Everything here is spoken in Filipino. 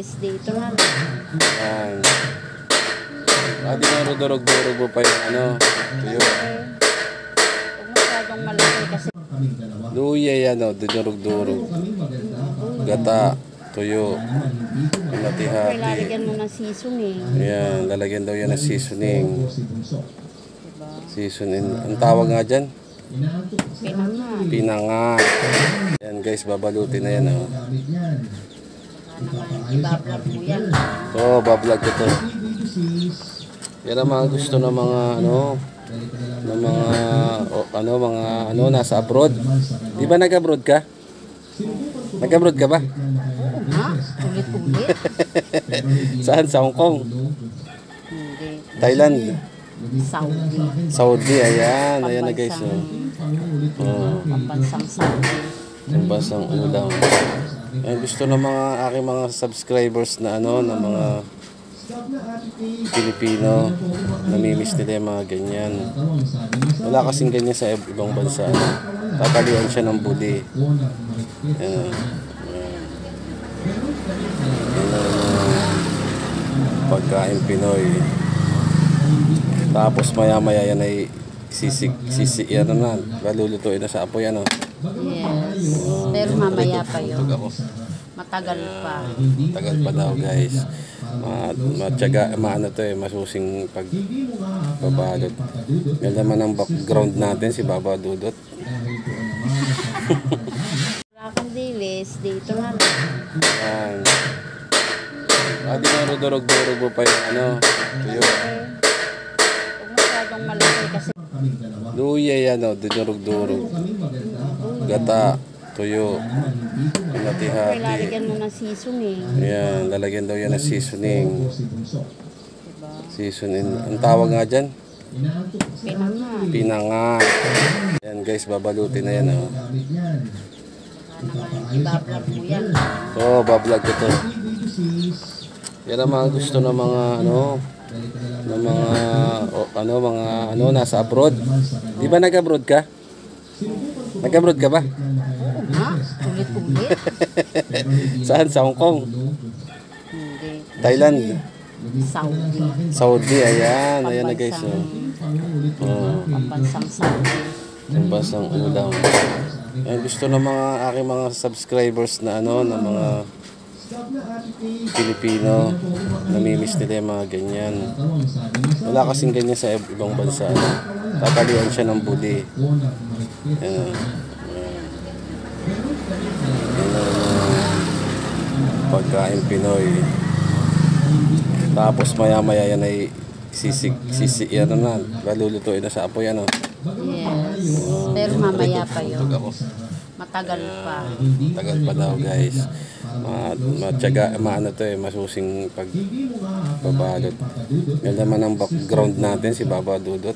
dilis dito na. Yan. Di na durog-durog mo pa yung ano. Tuyo. Huwag masyadong malaki kasi Luya yan o. Durog-durog. Gata. Tuyo. Hati-hati. lalagyan mo ng seasoning. Yan. Lalagyan daw yan ng seasoning. Diba? Seasoning. Ang tawag nga dyan? Pinangat. Pinangat. Yan guys. Babalutin na yan o. Ibablog mo yan. Oo, bablog ko to. Yan ang mga gusto ng mga mga nasa abroad. Di ba nag-abroad ka? Nag-abroad ka ba? Ha? Ulit-ulit? Saan? Sa Hong Kong? Hindi. Thailand? Saudi. Saudi, ayan. Ayan na guys. Pambansang Saudi. Pambansang ulam. Yan, gusto ng mga aking mga subscribers na na mga Pilipino, namimiss nila yung mga ganyan. Wala kasing ganyan sa ibang bansa. Tatalian siya ng buli. Yan. Pagkain Pinoy. Tapos maya-maya yan ay yan na, malulutuin na sa apoy ano. Yes. Pero mamaya pa yun. Matagal pa. Tagal pa daw guys. Matyaga, masusing pagbabalot. Yan naman ang background natin, si Baba Dudut. Wala kang dilis dito na. Yan. Di na durog-durog mo pa yung ano. Tuyo. Huwag masyadong malaki kasi Luya yan o. Durog-durog. Gata. Tuyo. Hati-hati. lalagyan mo ng seasoning. Yan. Lalagyan daw yan ng seasoning. Diba? Seasoning. Ang tawag nga dyan? Pinangat. Pinangat. Yan guys. Babalutin na yan o. Ibablog mo yan. Oo, bablog ko to. Yan ang mga gusto ng mga mga nasa abroad. Di ba nag-abroad ka? Nag-abroad ka ba? Ha? Ulit-ulit? Saan? Sa Hong Kong? Hindi. Thailand? Saudi. Saudi, ayan. Ayan na guys. Pambansang Saudi. Pambansang ulam. Yan, gusto ng mga aking mga subscribers na na mga Pilipino, namimiss nila yung mga ganyan. Wala kasing ganyan sa ibang bansa. Tatalian siya ng buli. Yan. Pagkain Pinoy. Tapos maya-maya yan ay yan na, malulutuin na sa apoy ano. Yes. Pero mamaya pa yun. Matagal pa. Tagal pa daw guys. Matyaga, masusing pagbabalot. Yan naman ang background natin, si Baba Dudut.